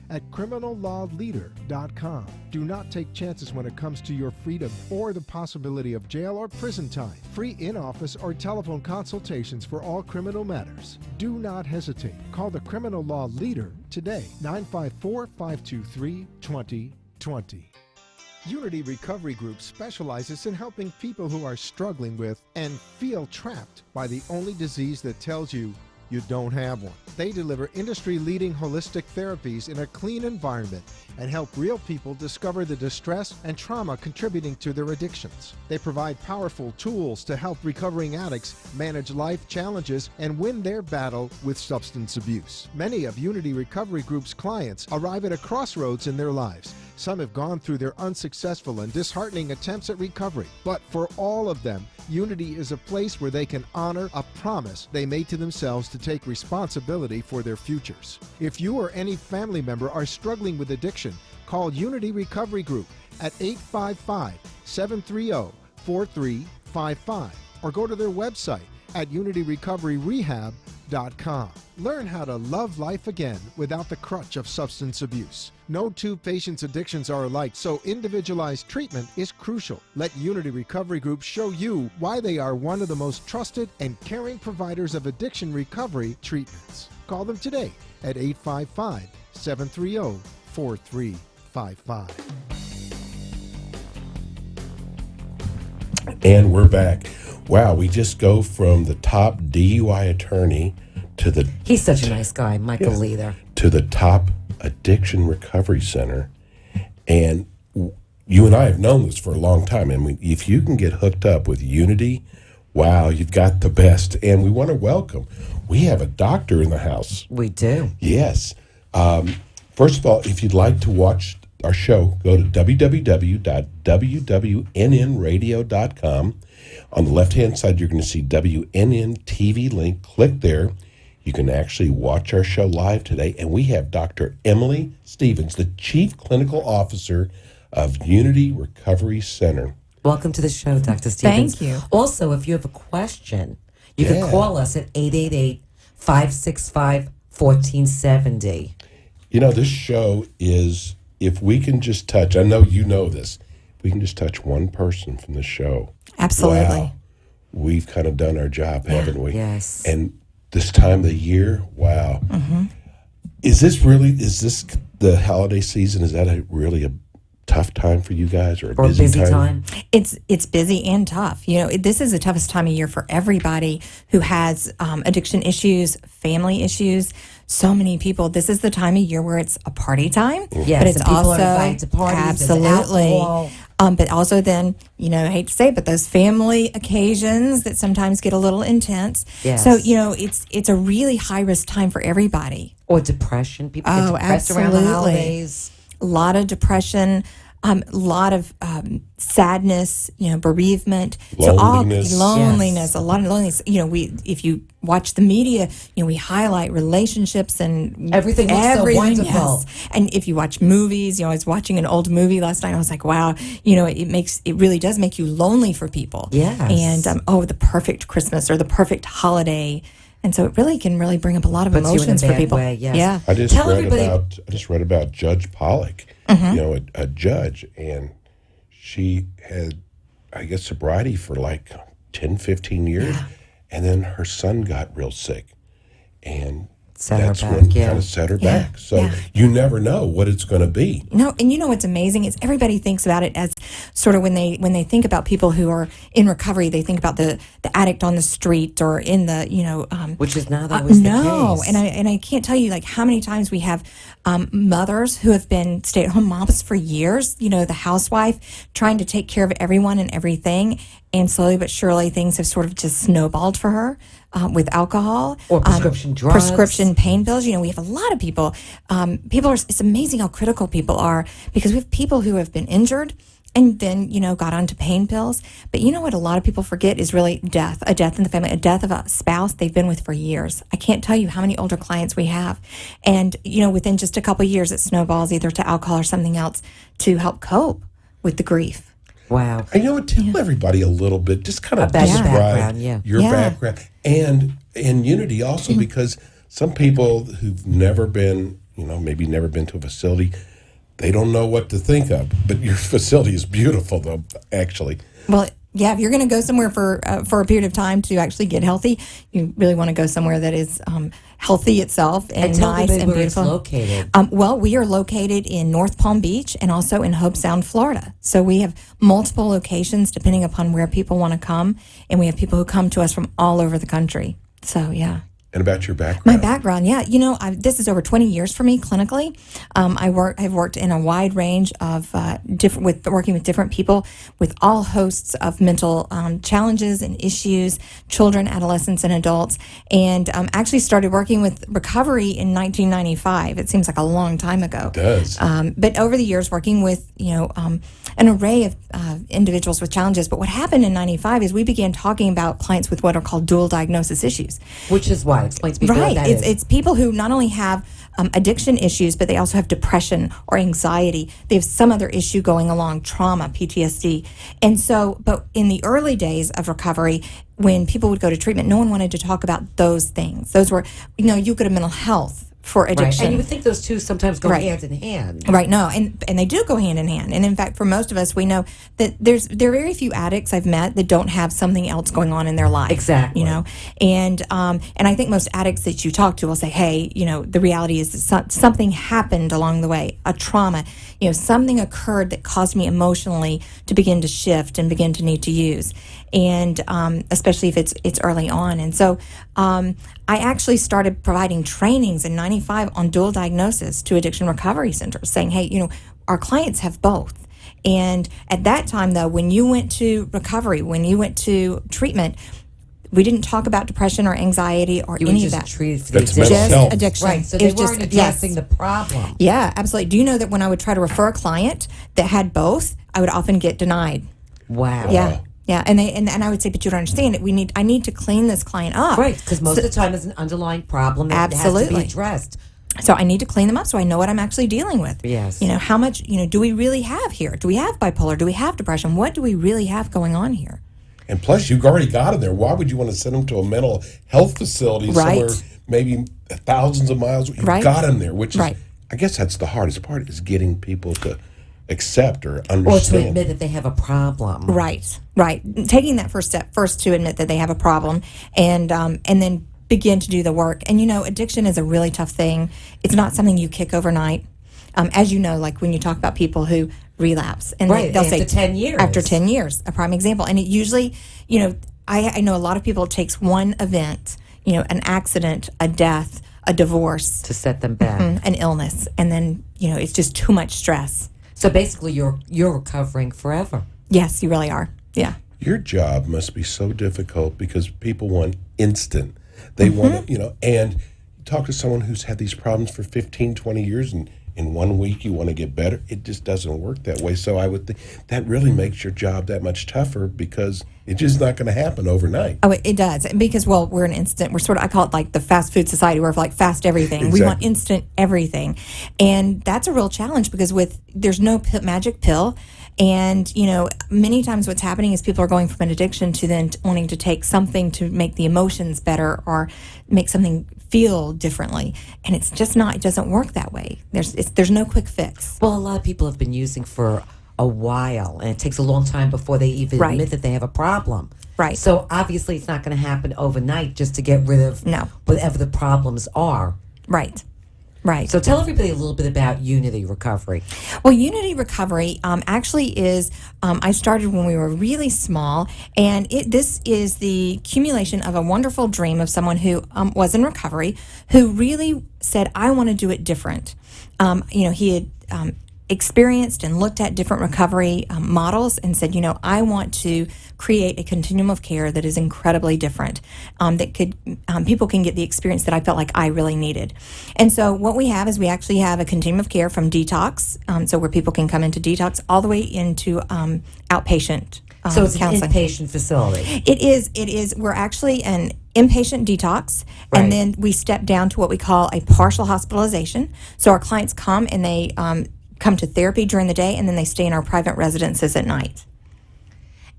at criminallawleader.com. Do not take chances when it comes to your freedom or the possibility of jail or prison time. Free in-office or telephone consultations for all criminal matters. Do not hesitate. Call the Criminal Law Leader today, 954-523-2020. Unity Recovery Group specializes in helping people who are struggling with and feel trapped by the only disease that tells you you don't have one. They deliver industry-leading holistic therapies in a clean environment and help real people discover the distress and trauma contributing to their addictions. They provide powerful tools to help recovering addicts manage life challenges and win their battle with substance abuse. Many of Unity Recovery Group's clients arrive at a crossroads in their lives. Some have gone through their unsuccessful and disheartening attempts at recovery. But for all of them, Unity is a place where they can honor a promise they made to themselves to take responsibility for their futures. If you or any family member are struggling with addiction, call Unity Recovery Group at 855-730-4355 or go to their website at unityrecoveryrehab.com. Learn how to love life again without the crutch of substance abuse. No two patients' addictions are alike, so individualized treatment is crucial. Let Unity Recovery Group show you why they are one of the most trusted and caring providers of addiction recovery treatments. Call them today at 855-730-4355. And we're back. Wow, we just go from the top DUI attorney to the... He's such a nice guy, Michael Lee there. To the top addiction recovery center. And you and I have known this for a long time. And if you can get hooked up with Unity, wow, you've got the best. And we want to welcome, we have a doctor in the house. We do. Yes. First of all, if you'd like to watch our show, go to www.wwnnradio.com. On the left-hand side, you're going to see WNN TV link. Click there. You can actually watch our show live today. And we have Dr. Emily Stevens, the Chief Clinical Officer of Unity Recovery Center. Welcome to the show, Dr. Stevens. Thank you. Also, if you have a question, you can call us at 888-565-1470. You know, this show is, if we can just touch, I know you know this, if we can just touch one person from the show. Absolutely. Wow, we've kind of done our job, haven't we? Yes. And this time of the year, wow. Mm-hmm. Is this the holiday season? Is that really a tough time for you guys, or a busy time? It's busy and tough. You know, this is the toughest time of year for everybody who has addiction issues, family issues. So many people. This is the time of year where it's a party time. Yes, but it's and people also are invited to parties. Absolutely. Alcohol. But also then, you know, I hate to say it, but those family occasions that sometimes get a little intense. Yes. So, you know, it's a really high risk time for everybody. Or depression. People get depressed around the holidays. A lot of depression, a lot of sadness, you know, bereavement. Loneliness. Loneliness, a lot of loneliness. You know, if you watch the media, you know, we highlight relationships and everything looks so wonderful. Yes. And if you watch movies, you know, I was watching an old movie last night. I was like, wow, you know, it really does make you lonely for people. Yes. And the perfect Christmas or the perfect holiday. And so it really can bring up a lot of Puts emotions you in a for bad people. way, yes. Yeah. I just read about Judge Pollock, you know, a judge, and she had, I guess, sobriety for like 10, 15 years, and then her son got real sick, and that's when kind of set her back. So you never know what it's going to be. No, and you know what's amazing is everybody thinks about it as sort of when they think about people who are in recovery, they think about the addict on the street or in the, you know, which is not always the case. And I can't tell you like how many times we have mothers who have been stay-at-home moms for years, you know, the housewife trying to take care of everyone and everything, and slowly but surely things have sort of just snowballed for her. With alcohol or prescription drugs, prescription pain pills. You know, we have a lot of people. It's amazing how critical people are because we have people who have been injured and then, you know, got onto pain pills. But you know what a lot of people forget is really death, a death in the family, a death of a spouse they've been with for years. I can't tell you how many older clients we have. And, you know, within just a couple of years, it snowballs either to alcohol or something else to help cope with the grief. Wow. And you know what, tell everybody a little bit, just kind of about describe your background and Unity also, because some people who've never been, maybe never been to a facility, they don't know what to think of. But your facility is beautiful, though, actually. Well, yeah, if you're going to go somewhere for a period of time to actually get healthy, you really want to go somewhere that is healthy itself and nice and where beautiful. It's located. Well, we are located in North Palm Beach and also in Hope Sound, Florida. So we have multiple locations depending upon where people want to come, and we have people who come to us from all over the country. So, yeah. And about your background? My background, yeah. This is over 20 years for me clinically. I've worked in a wide range of working with different people with all hosts of mental challenges and issues, children, adolescents, and adults. And actually started working with recovery in 1995. It seems like a long time ago. It does. But over the years, working with an array of individuals with challenges. But what happened in 95 is we began talking about clients with what are called dual diagnosis issues. Which is what? Explain to me Right. what that is. It's people who not only have addiction issues, but they also have depression or anxiety. They have some other issue going along, trauma, PTSD. And so, but in the early days of recovery, when people would go to treatment, no one wanted to talk about those things. Those were, you go to mental health for addiction. Right. And you would think those two sometimes go Right. hand in hand. Right, no, and they do go hand in hand. And in fact, for most of us, we know that there are very few addicts I've met that don't have something else going on in their life. Exactly. And I think most addicts that you talk to will say, hey, the reality is that something happened along the way, a trauma, something occurred that caused me emotionally to begin to shift and begin to need to use. And especially if it's early on. And so I actually started providing trainings in 95 on dual diagnosis to addiction recovery centers, saying, hey, our clients have both. And at that time, though, when you went to recovery, when you went to treatment, we didn't talk about depression or anxiety or You any were of just that. treated for the That's addiction. mental Just health. addiction. Right, so It they was weren't just- addressing yes. the problem. Yeah, absolutely. Do you know that when I would try to refer a client that had both, I would often get denied? Wow. Yeah. Yeah, and I would say, but you don't understand it. I need to clean this client up. Right, because most of the time there's an underlying problem that has to Absolutely. be addressed. So I need to clean them up so I know what I'm actually dealing with. Yes. How much, do we really have here? Do we have bipolar? Do we have depression? What do we really have going on here? And plus, you've already got them there. Why would you want to send them to a mental health facility Right. somewhere maybe thousands of miles? You've Right. got them there, which is, Right. I guess that's the hardest part, is getting people to accept or Or to understand. admit that they have a problem. Right. Taking that first step first to admit that they have a problem and then begin to do the work. And, addiction is a really tough thing. It's not something you kick overnight. As you know, like when you talk about people who relapse and Right, they'll after say 10 years. After 10 years, a prime example. And it usually, I know a lot of people, it takes one event, an accident, a death, a divorce, To set them back. an illness, and then, it's just too much stress. So basically you're recovering forever. Yes, you really are. Yeah. Your job must be so difficult because people want instant. They want to, and you talk to someone who's had these problems for 15, 20 years, and in 1 week you want to get better. It just doesn't work that way. So I would think that really makes your job that much tougher because it's just not going to happen overnight. Oh, it does. Because, we're an instant, I call it like the fast food society. We're like fast everything. Exactly. We want instant everything. And that's a real challenge because there's no magic pill. And, many times what's happening is people are going from an addiction to then wanting to take something to make the emotions better or make something feel differently. And it's just not, it doesn't work that way. There's no quick fix. Well, a lot of people have been using for a while, and it takes a long time before they even Right. admit that they have a problem. Right. So obviously it's not going to happen overnight just to get rid of No. whatever the problems are. Right. So tell everybody a little bit about Unity Recovery. Well, Unity Recovery actually is, I started when we were really small, and this is the accumulation of a wonderful dream of someone who was in recovery, who really said, I want to do it different. He had experienced and looked at different recovery models and said, I want to create a continuum of care that is incredibly different, that people can get the experience that I felt like I really needed. And so what we have is we actually have a continuum of care from detox, so where people can come into detox all the way into outpatient So it's an counseling. inpatient facility. It is. We're actually an inpatient detox, Right. and then we step down to what we call a partial hospitalization. So our clients come and they come to therapy during the day, and then they stay in our private residences at night.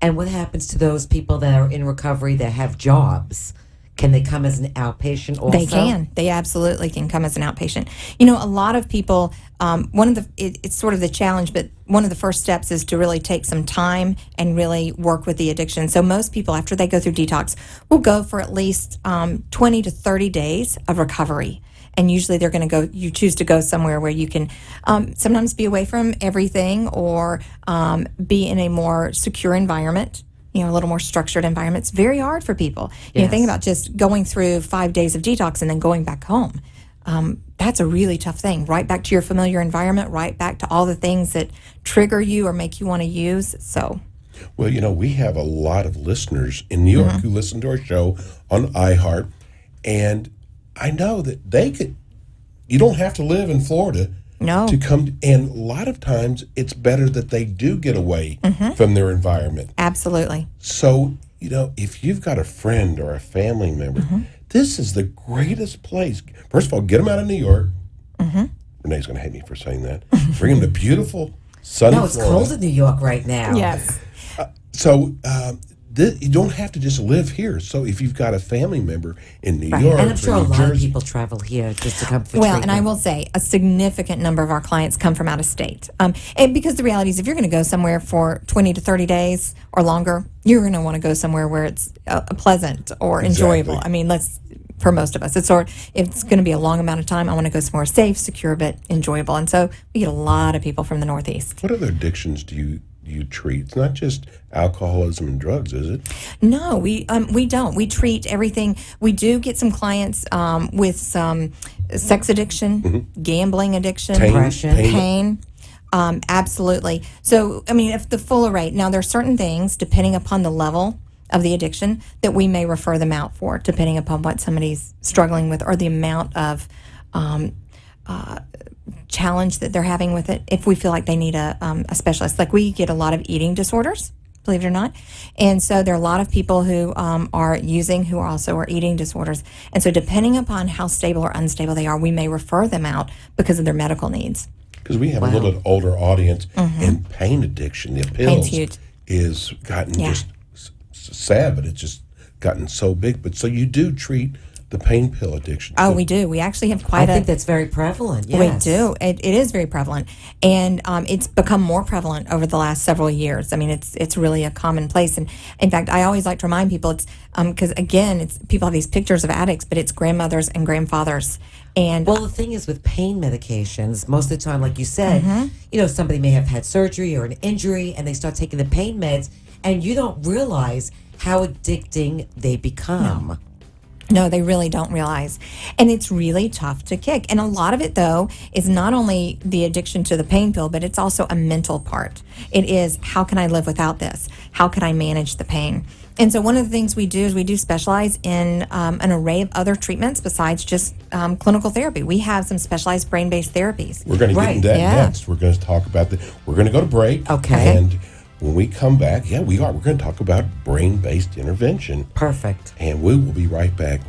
And what happens to those people that are in recovery that have jobs? Can they come as an outpatient also? They can. They absolutely can come as an outpatient. You know, a lot of people, it's sort of the challenge, but one of the first steps is to really take some time and really work with the addiction. So most people, after they go through detox, will go for at least 20 to 30 days of recovery. And usually they're going to go, you choose to go somewhere where you can sometimes be away from everything or be in a more secure environment. You know, a little more structured environment. It's very hard for people. You know, think about just going through 5 days of detox and then going back home. That's a really tough thing. Right back to your familiar environment, right back to all the things that trigger you or make you want to use. So, well, you know, we have a lot of listeners in New York who listen to our show on iHeart, and I know that they could. You don't have to live in Florida. No. To come, and a lot of times it's better that they do get away from their environment. Absolutely. So, you know, if you've got a friend or a family member, this is the greatest place. First of all, get them out of New York. Renee's going to hate me for saying that. Bring them to beautiful, sunny No, it's Florida. cold in New York right now. Yes. So, you don't have to just live here. So if you've got a family member in New Right. York And I'm sure or a New lot Jersey, of people travel here just to come for Well, treatment. and I will say a significant number of our clients come from out of state. And because the reality is if you're going to go somewhere for 20 to 30 days or longer, you're going to want to go somewhere where it's pleasant or enjoyable. Exactly. I mean, for most of us, if it's going to be a long amount of time, I want to go somewhere safe, secure, but enjoyable. And so we get a lot of people from the Northeast. what other addictions do you treat? It's not just alcoholism and drugs, is it? No, we don't. We treat everything. We do get some clients with some sex addiction, gambling addiction, Depression. pain. Absolutely. So, I mean, if the full array. Now, there are certain things, depending upon the level of the addiction, that we may refer them out for, depending upon what somebody's struggling with or the amount of challenge that they're having with it. If we feel like they need a specialist, like we get a lot of eating disorders, believe it or not, and so there are a lot of people who are using who also are eating disorders, and so depending upon how stable or unstable they are, we may refer them out because of their medical needs. Because we have a little bit older audience, and pain addiction, the pills, huge. is gotten just sad, but it's just gotten so big. But so you do treat the pain pill addiction. Oh, we do. We actually have I quite think that's very prevalent. Yes. We do. It is very prevalent, and it's become more prevalent over the last several years. I mean, it's really a commonplace. And in fact, I always like to remind people it's because again, it's people have these pictures of addicts, but it's grandmothers and grandfathers. And Well, the thing is with pain medications, most of the time, like you said, you know, somebody may have had surgery or an injury and they start taking the pain meds and you don't realize how addicting they become. No, they really don't realize. And it's really tough to kick. And a lot of it, though, is not only the addiction to the pain pill, but it's also a mental part. It is, how can I live without this? How can I manage the pain? And so one of the things we do is we do specialize in an array of other treatments besides just clinical therapy. We have some specialized brain-based therapies. We're going to get into that yeah. next. We're going to talk about we're going to go to break. Okay. And when we come back, we are. We're going to talk about brain-based intervention. Perfect. And we will be right back.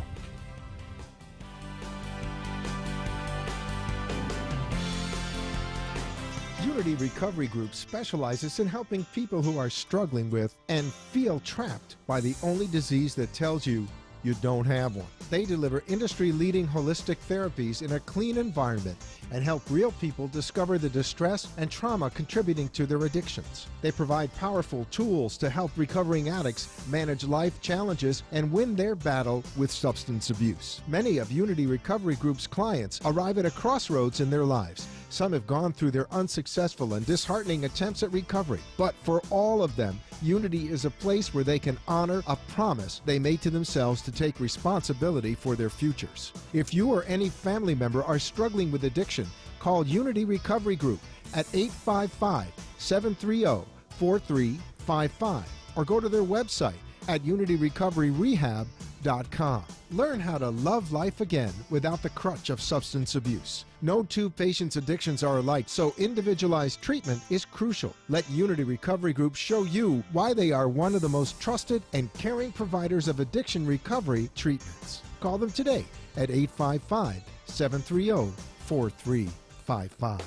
Unity Recovery Group specializes in helping people who are struggling with and feel trapped by the only disease that tells you you don't have one. They deliver industry-leading holistic therapies in a clean environment and help real people discover the distress and trauma contributing to their addictions. They provide powerful tools to help recovering addicts manage life challenges and win their battle with substance abuse. Many of Unity Recovery Group's clients arrive at a crossroads in their lives. Some have gone through their unsuccessful and disheartening attempts at recovery. But for all of them, Unity is a place where they can honor a promise they made to themselves to take responsibility for their futures. If you or any family member are struggling with addiction, call Unity Recovery Group at 855-730-4355 or go to their website at unityrecoveryrehab.com. Learn how to love life again without the crutch of substance abuse. No two patients' addictions are alike, so individualized treatment is crucial. Let Unity Recovery Group show you why they are one of the most trusted and caring providers of addiction recovery treatments. Call them today at 855-730-4355.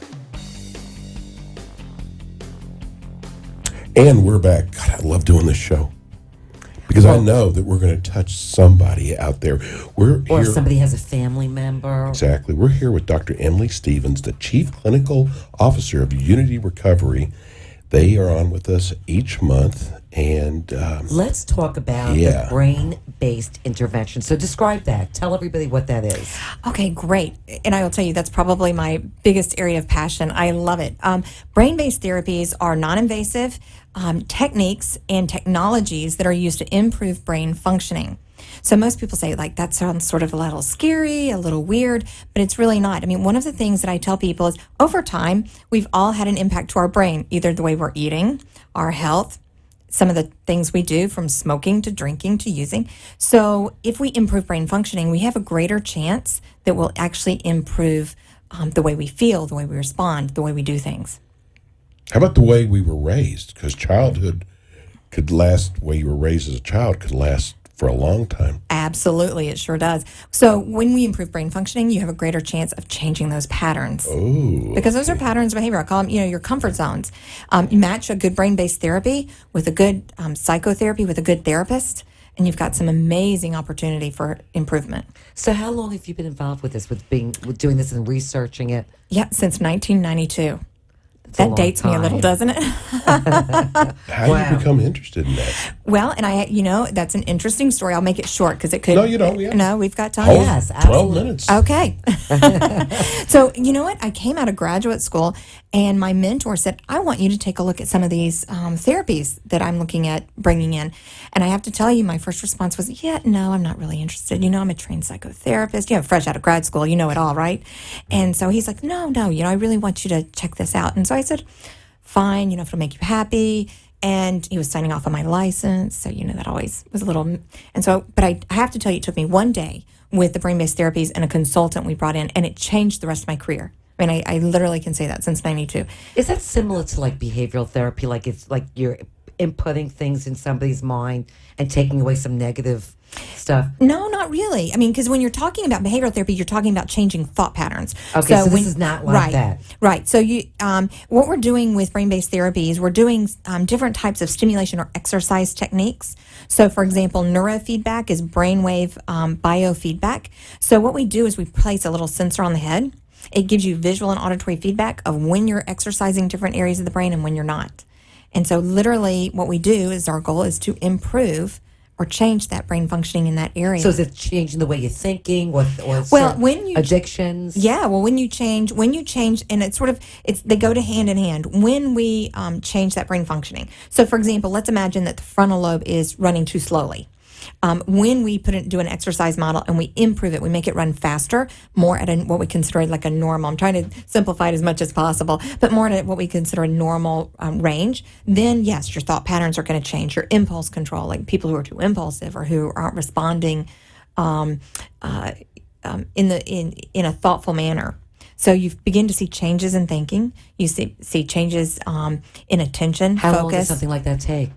And we're back. God, I love doing this show. because I know that we're going to touch somebody out there. We're Or here. if somebody has a family member. Exactly. We're here with Dr. Emily Stevens, the Chief Clinical Officer of Unity Recovery. They are on with us each month, and Let's talk about the brain-based intervention. So describe that. Tell everybody what that is. Okay, great. And I will tell you, that's probably my biggest area of passion. I love it. Brain-based therapies are non-invasive techniques and technologies that are used to improve brain functioning. So most people say, like, that sounds sort of a little scary, a little weird, but it's really not. I mean, one of the things that I tell people is over time, we've all had an impact to our brain, either the way we're eating, our health, some of the things we do from smoking to drinking to using. So if we improve brain functioning, we have a greater chance that we'll actually improve the way we feel, the way we respond, the way we do things. how about the way we were raised? Because childhood could last, the way you were raised as a child could last for a long time. Absolutely, it sure does. So when we improve brain functioning, you have a greater chance of changing those patterns. Oh. Because those are patterns of behavior. I call them, your comfort zones. You match a good brain-based therapy with a good psychotherapy with a good therapist, and you've got some amazing opportunity for improvement. So how long have you been involved with this, with doing this and researching it? Yeah, since 1992. a That long dates me a little, time. doesn't it? How did you become interested in that? Well, and that's an interesting story. I'll make it short because it could. No, you don't. Yeah. No, we've got time. Oh, Yes, 12 absolutely. minutes. Okay. So, you know what? I came out of graduate school and my mentor said, I want you to take a look at some of these therapies that I'm looking at bringing in. And I have to tell you, my first response was, no, I'm not really interested. I'm a trained psychotherapist, fresh out of grad school, you know it all, right? And so he's like, no, I really want you to check this out. And so I said, fine, if it'll make you happy. And he was signing off on my license. So, that always was a little, and so, but I have to tell you, it took me one day with the brain-based therapies and a consultant we brought in, and it changed the rest of my career. I mean, I literally can say that since 92. Is that similar to like behavioral therapy? Like it's like you're inputting things in somebody's mind and taking away some negative stuff? No, not really. I mean, because when you're talking about behavioral therapy, you're talking about changing thought patterns. Okay, so this is not like that. Right. So what we're doing with brain-based therapy is we're doing different types of stimulation or exercise techniques. So, for example, neurofeedback is brainwave biofeedback. So what we do is we place a little sensor on the head. It gives you visual and auditory feedback of when you're exercising different areas of the brain and when you're not. And so literally what we do is our goal is to improve or change that brain functioning in that area. So is it changing the way you're thinking, or when you addictions? Yeah, well, when you change, and they go to hand in hand. When we change that brain functioning. So, for example, let's imagine that the frontal lobe is running too slowly. When we do an exercise model and we improve it, we make it run faster, more at what we consider like a normal. I'm trying to simplify it as much as possible, but more at what we consider a normal range. Then yes, your thought patterns are going to change. Your impulse control, like people who are too impulsive or who aren't responding in a thoughtful manner. So you begin to see changes in thinking. You see changes in attention, How focus. long does something like that take?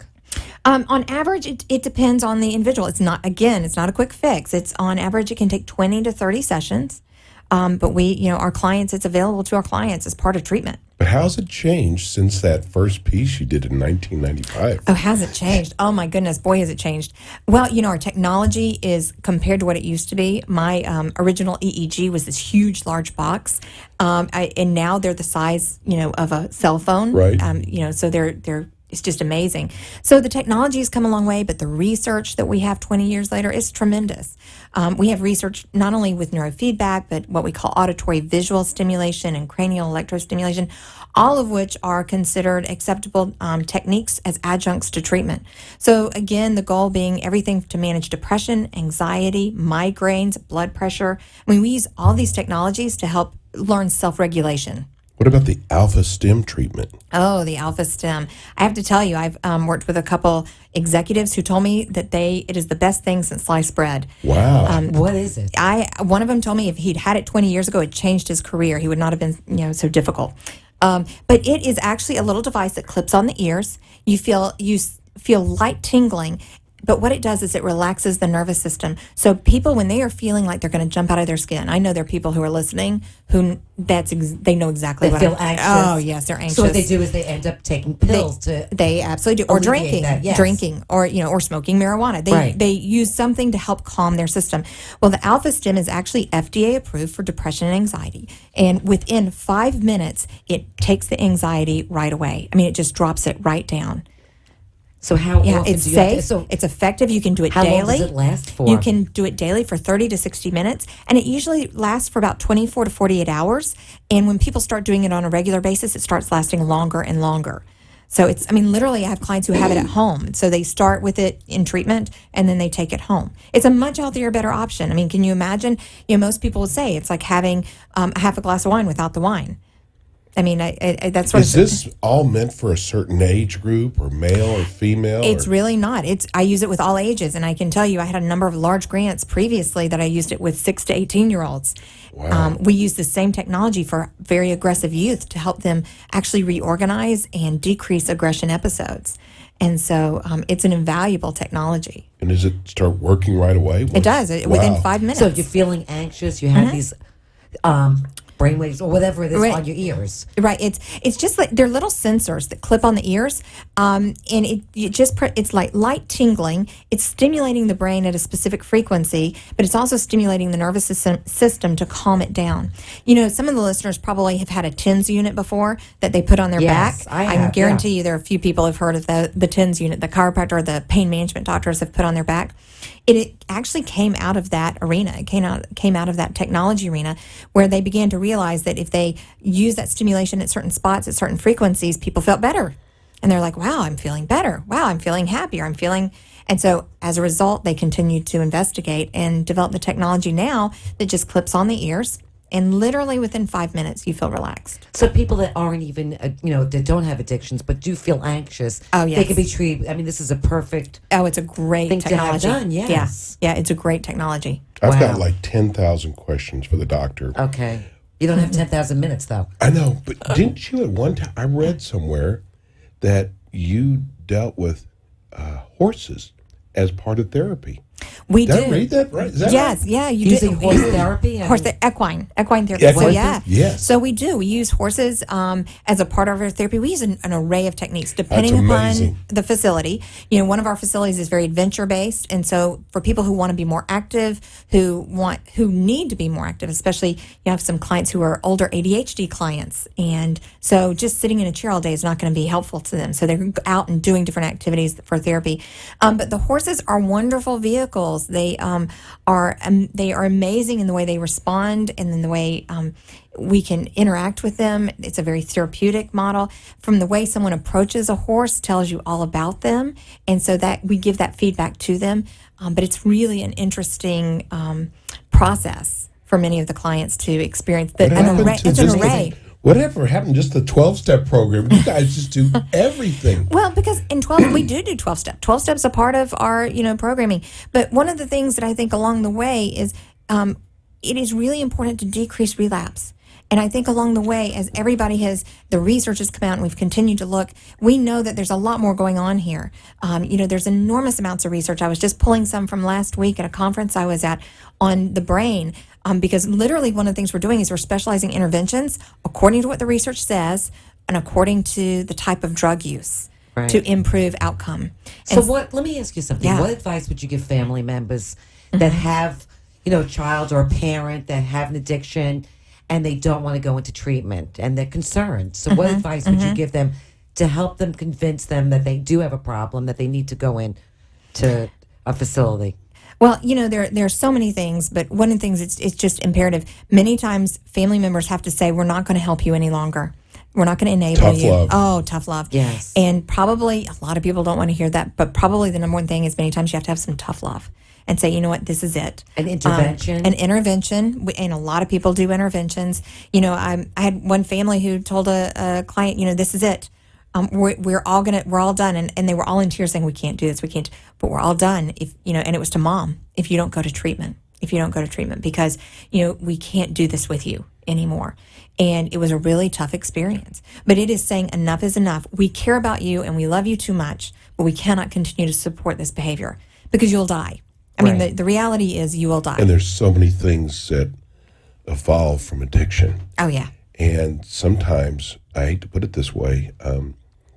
On average, it depends on the individual. It's not a quick fix. It's on average, it can take 20 to 30 sessions. But our clients, it's available to our clients as part of treatment. But how's it changed since that first piece you did in 1995? Oh, has it changed? Oh my goodness, boy, has it changed. Well, our technology is compared to what it used to be. My original EEG was this huge, large box. And now they're the size, of a cell phone. Right. So they're it's just amazing. So the technology has come a long way, but the research that we have 20 years later is tremendous. We have research not only with neurofeedback, but what we call auditory visual stimulation and cranial electrostimulation, all of which are considered acceptable techniques as adjuncts to treatment. So again, the goal being everything to manage depression, anxiety, migraines, blood pressure. I mean, we use all these technologies to help learn self-regulation. What about the alpha stem treatment? Oh, the alpha stem. I have to tell you, I've worked with a couple executives who told me that it is the best thing since sliced bread. Wow. What is it? One of them told me if he'd had it 20 years ago, it changed his career. He would not have been, so difficult. But it is actually a little device that clips on the ears. You feel light tingling, But what it does is it relaxes the nervous system. So people, when they are feeling like they're going to jump out of their skin, I know there are people who are listening who they know exactly They what feel anxious. Oh yes, they're anxious. So what they do is they end up taking pills to. They absolutely do, or alleviate drinking, that, yes. drinking, or smoking marijuana. They use something to help calm their system. Well, the Alpha Stim is actually FDA approved for depression and anxiety, and within 5 minutes, it takes the anxiety right away. I mean, it just drops it right down. So how Yeah, often it's do you have safe. to, so It's effective. You can do it how daily. long does it last for? You can do it daily for 30 to 60 minutes, and it usually lasts for about 24 to 48 hours. And when people start doing it on a regular basis, it starts lasting longer and longer. So literally, I have clients who have it at home. So they start with it in treatment, and then they take it home. It's a much healthier, better option. I mean, can you imagine? Most people would say it's like having a half a glass of wine without the wine. I mean, that's sort Is this all meant for a certain age group, or male or female? It's really not. I use it with all ages, and I can tell you, I had a number of large grants previously that I used it with 6 to 18-year-olds. Wow. We use the same technology for very aggressive youth to help them actually reorganize and decrease aggression episodes. And so it's an invaluable technology. And does it start working right away? It does, within 5 minutes. So if you're feeling anxious, you have these brainwaves or whatever it is on your ears. Right. It's just like they're little sensors that clip on the ears, and it's like light tingling. It's stimulating the brain at a specific frequency, but it's also stimulating the nervous system to calm it down. Some of the listeners probably have had a TENS unit before that they put on their Yes, back. I can have, guarantee you there are a few people who've heard of the TENS unit. The chiropractor or the pain management doctors have put on their back. It actually came out of that arena. It came out of that technology arena where they began to realize that if they use that stimulation at certain spots, at certain frequencies, people felt better. And they're like, wow, I'm feeling better. Wow, I'm feeling happier. And so as a result, they continued to investigate and develop the technology now that just clips on the ears. And literally within 5 minutes, you feel relaxed. So people that aren't even, that don't have addictions but do feel anxious, yes. they can be treated. I mean, this is a perfect it's a great thing technology. to have done, yes. Yeah, it's a great technology. I've got Wow. like 10,000 questions for the doctor. Okay. You don't have 10,000 minutes, though. I know, but didn't you at one time? I read somewhere that you dealt with horses as part of therapy. We Did do. I read that right? Is that Yes, right? yeah, you Using do. horse therapy? Equine therapy. Yeah, So equine yeah, therapy, yes. So we do. We use horses as a part of our therapy. We use an array of techniques depending upon amazing. the facility. One of our facilities is very adventure based, and so for people who want to be more active, who need to be more active, especially you have some clients who are older ADHD clients, and so just sitting in a chair all day is not going to be helpful to them. So they're out and doing different activities for therapy. But the horses are wonderful vehicles. They are amazing in the way they respond and in the way we can interact with them. It's a very therapeutic model. From the way someone approaches a horse tells you all about them, and so that we give that feedback to them. But it's really an interesting process for many of the clients to experience. What happened to It's an just array. Whatever happened just the 12-step program? You guys just do everything. Well, because in 12, we do 12 step. 12 steps a part of our, programming. But one of the things that I think along the way is it is really important to decrease relapse. And I think along the way, as the research has come out and we've continued to look, we know that there's a lot more going on here. There's enormous amounts of research. I was just pulling some from last week at a conference I was at on the brain, because literally one of the things we're doing is we're specializing interventions according to what the research says and according to the type of drug use to improve outcome. So let me ask you something. Yeah. What advice would you give family members that have, a child or a parent that have an addiction and they don't want to go into treatment and they're concerned? So what advice would you give them to help them convince them that they do have a problem, that they need to go in to a facility? Well, there are so many things, but one of the things it's just imperative. Many times family members have to say, we're not going to help you any longer. We're not going to enable Tough you. love. Oh, tough love. Yes. And probably a lot of people don't want to hear that, but probably the number one thing is many times you have to have some tough love and say, you know what, this is it. An intervention. An intervention, and a lot of people do interventions. I had one family who told a client, this is it. We're all done, and they were all in tears saying, we can't do this, we can't, but we're all done. And it was to mom, if you don't go to treatment, because we can't do this with you anymore. And it was a really tough experience, but it is saying enough is enough. We care about you and we love you too much, but we cannot continue to support this behavior because you'll die. I mean, Right. the reality is you will die. And there's so many things that evolve from addiction. Oh, yeah. And sometimes, I hate to put it this way,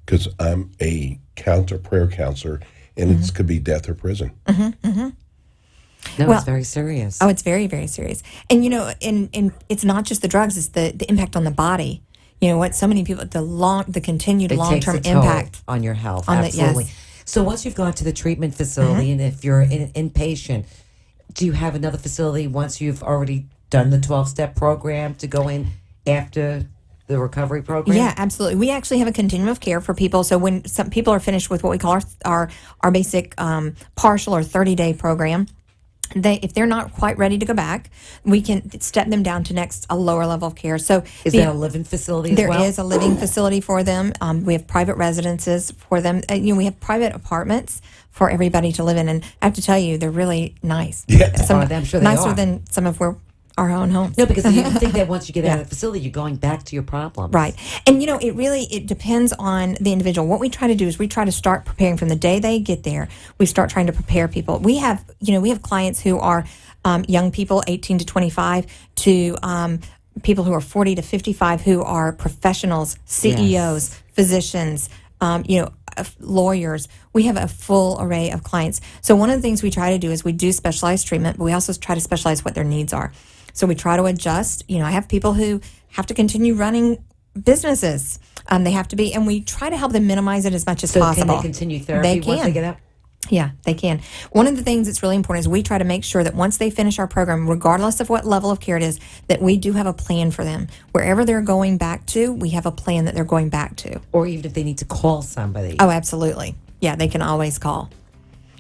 because I'm a prayer counselor, and it could be death or prison. No, Well- it's very serious. Oh, it's very, very serious. And, and it's not just the drugs, it's the impact on the body. What so many people, the continued It takes long-term a toll impact. on your health. on the- Absolutely. yes. So once you've gone to the treatment facility, and if you're an inpatient, do you have another facility once you've already done the 12-step program to go in after the recovery program? Yeah, absolutely. We actually have a continuum of care for people. So when some people are finished with what we call our basic partial or 30-day program, if they're not quite ready to go back, we can step them down to a lower level of care. So Is that a living facility as there well? is a living facility for them. We have private residences for them. We have private apartments for everybody to live in. And I have to tell you, they're really nice. Yeah. I'm sure they nicer are. than some of our own homes. No, because you think that once you get out Yeah. of the facility, you're going back to your problems. Right. And it depends on the individual. What we try to do is we try to start preparing from the day they get there. We start trying to prepare people. We have clients who are young people, 18 to 25, to people who are 40 to 55, who are professionals, CEOs, physicians, lawyers. We have a full array of clients. So one of the things we try to do is we do specialized treatment, but we also try to specialize what their needs are. So we try to adjust. I have people who have to continue running businesses. They have to be, and we try to help them minimize it as much as So possible. can they continue therapy once they get out? Yeah, they can. One of the things that's really important is we try to make sure that once they finish our program, regardless of what level of care it is, that we do have a plan for them. Wherever they're going back to, we have a plan that they're going back to. Or even if they need to call somebody. Oh, absolutely. Yeah, they can always call.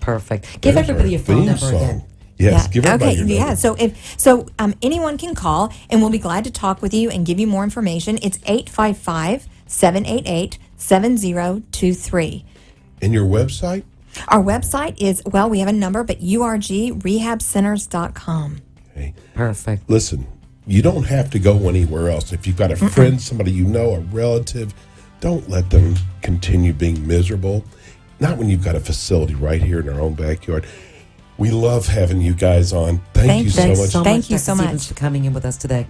Perfect. Give There's everybody our your phone theme number song. again. Yes, give everybody your Yeah. number. So anyone can call, and we'll be glad to talk with you and give you more information. It's 855-788-7023. And your website? Our website is, we have a number, but urgrehabcenters.com. Okay. Perfect. Listen, you don't have to go anywhere else. If you've got a friend, somebody you know, a relative, don't let them continue being miserable. Not when you've got a facility right here in our own backyard. We love having you guys on. Thank you so Thanks much. so Thank much, you Dr. so much. Stevens, for coming in with us today.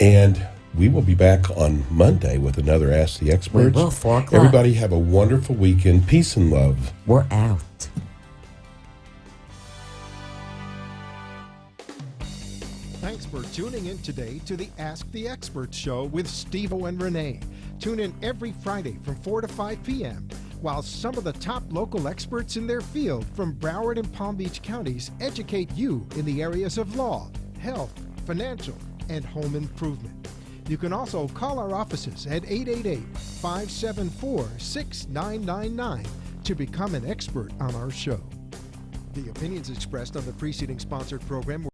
And we will be back on Monday with another Ask the Experts. We will, 4 o'clock. Everybody have a wonderful weekend. Peace and love. We're out. Thanks for tuning in today to the Ask the Experts show with Steve O and Rene. Tune in every Friday from 4 to 5 p.m. while some of the top local experts in their field from Broward and Palm Beach counties educate you in the areas of law, health, financial, and home improvement. You can also call our offices at 888-574-6999 to become an expert on our show. The opinions expressed on the preceding sponsored program